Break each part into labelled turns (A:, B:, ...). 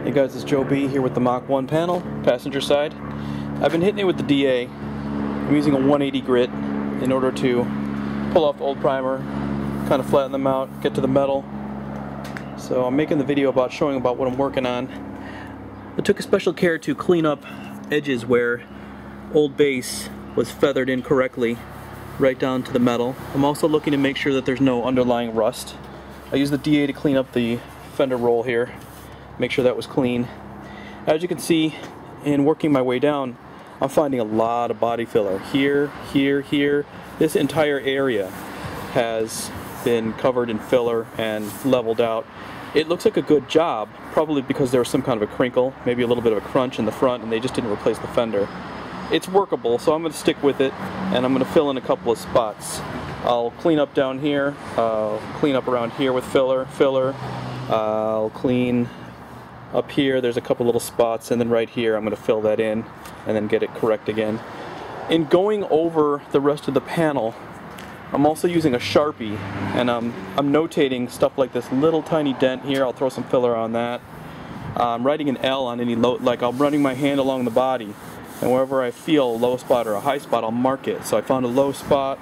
A: Hey guys, it's Joe B here with the Mach 1 panel, passenger side. I've been hitting it with the DA. I'm using a 180 grit in order to pull off the old primer, kind of flatten them out, get to the metal. So I'm making the video about showing about what I'm working on. I took a special care to clean up edges where old base was feathered incorrectly right down to the metal. I'm also looking to make sure that there's no underlying rust. I used the DA to clean up the fender roll here, make sure that was clean. As you can see, in working my way down, I'm finding a lot of body filler. Here, here, here. This entire area has been covered in filler and leveled out. It looks like a good job, probably because there was some kind of a crinkle, maybe a little bit of a crunch in the front, and they just didn't replace the fender. It's workable, so I'm going to stick with it, and I'm going to fill in a couple of spots. I'll clean up down here, clean up around here with filler. I'll clean up here, there's a couple little spots, and then right here I'm going to fill that in and then get it correct again. In going over the rest of the panel, I'm also using a Sharpie, and I'm notating stuff like this little tiny dent here. I'll throw some filler on that. I'm writing an L on any low, like I'm running my hand along the body, and wherever I feel a low spot or a high spot, I'll mark it. So I found a low spot,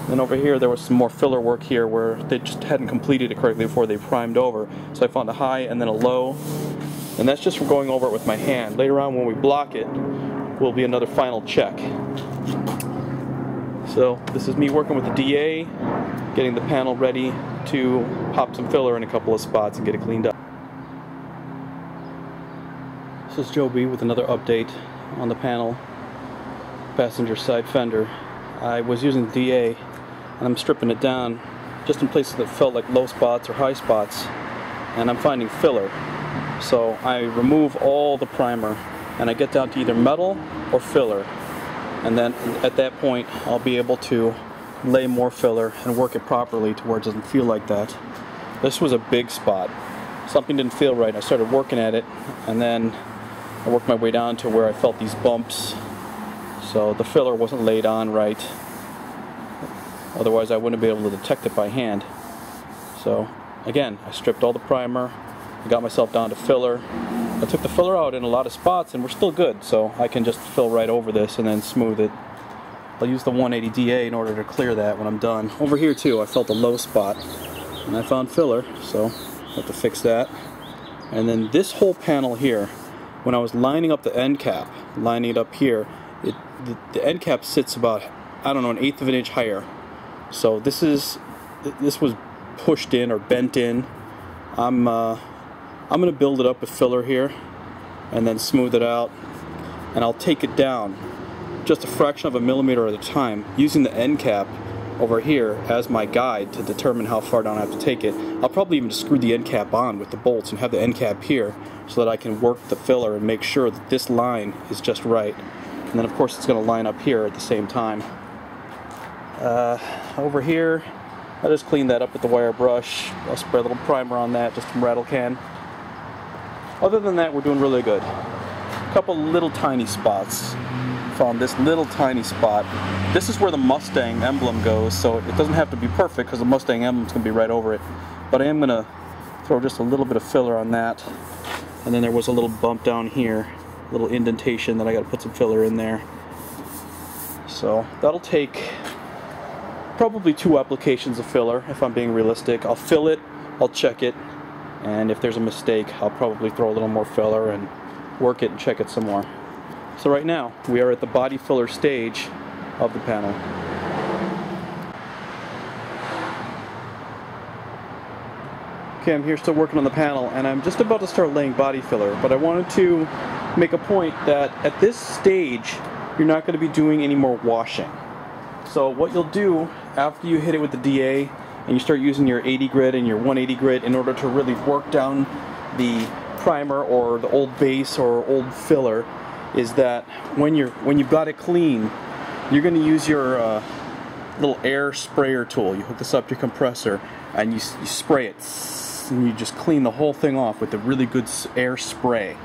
A: and over here there was some more filler work here where they just hadn't completed it correctly before they primed over. So I found a high and then a low, and that's just from going over it with my hand. Later on when we block it will be another final check. So this is me working with the DA, getting the panel ready to pop some filler in a couple of spots and get it cleaned up. This is Joe B with another update on the panel, passenger side fender. I was using the DA and I'm stripping it down just in places that felt like low spots or high spots, and I'm finding filler. So I remove all the primer and I get down to either metal or filler, and then at that point I'll be able to lay more filler and work it properly to where it doesn't feel like that. This was a big spot. Something didn't feel right. I started working at it, and then I worked my way down to where I felt these bumps. So the filler wasn't laid on right. Otherwise I wouldn't be able to detect it by hand. So again, I stripped all the primer, I got myself down to filler. I took the filler out in a lot of spots and we're still good, so I can just fill right over this and then smooth it. I'll use the 180 DA in order to clear that when I'm done. Over here too, I felt a low spot and I found filler, so I have to fix that. And then this whole panel here, when I was lining up the end cap, lining it up here, the end cap sits about, I don't know, 1/8 of an inch higher. So this was pushed in or bent in. I'm gonna build it up with filler here and then smooth it out, and I'll take it down just a fraction of a millimeter at a time using the end cap over here as my guide to determine how far down I have to take it. I'll probably even just screw the end cap on with the bolts and have the end cap here so that I can work the filler and make sure that this line is just right. And then of course it's going to line up here at the same time. Over here, I just clean that up with the wire brush. I'll spray a little primer on that just from rattle can. Other than that, we're doing really good. A couple little tiny spots. Found this little tiny spot. This is where the Mustang emblem goes, so it doesn't have to be perfect because the Mustang emblem's going to be right over it. But I am going to throw just a little bit of filler on that. And then there was a little bump down here, a little indentation that I got to put some filler in there. So that'll take probably 2 applications of filler if I'm being realistic. I'll fill it, I'll check it, and if there's a mistake I'll probably throw a little more filler and work it and check it some more. So right now we are at the body filler stage of the panel. Okay, I'm here still working on the panel, and I'm just about to start laying body filler, but I wanted to make a point that at this stage you're not going to be doing any more washing. So what you'll do after you hit it with the DA and you start using your 80 grit and your 180 grit in order to really work down the primer or the old base or old filler is that when you've got it clean, you're going to use your little air sprayer tool. You hook this up to your compressor and you spray it, and you just clean the whole thing off with a really good air spray.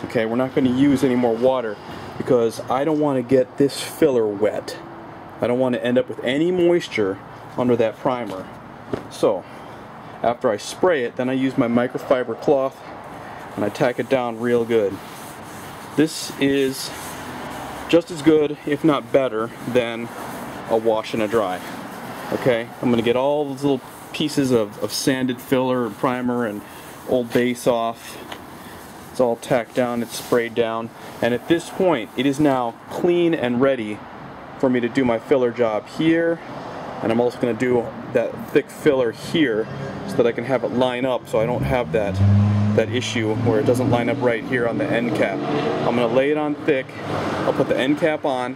A: Okay, we're not going to use any more water because I don't want to get this filler wet. I don't want to end up with any moisture under that primer. So After I spray it, then I use my microfiber cloth and I tack it down real good. This is just as good, if not better, than a wash and a dry. Okay, I'm going to get all those little pieces of sanded filler and primer and old base off. It's all tacked down, it's sprayed down, and at this point it is now clean and ready for me to do my filler job here, and I'm also going to do that thick filler here so that I can have it line up so I don't have that issue where it doesn't line up right here on the end cap. I'm going to lay it on thick, I'll put the end cap on,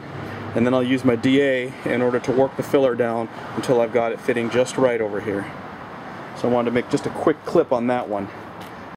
A: and then I'll use my DA in order to work the filler down until I've got it fitting just right over here. So I wanted to make just a quick clip on that one.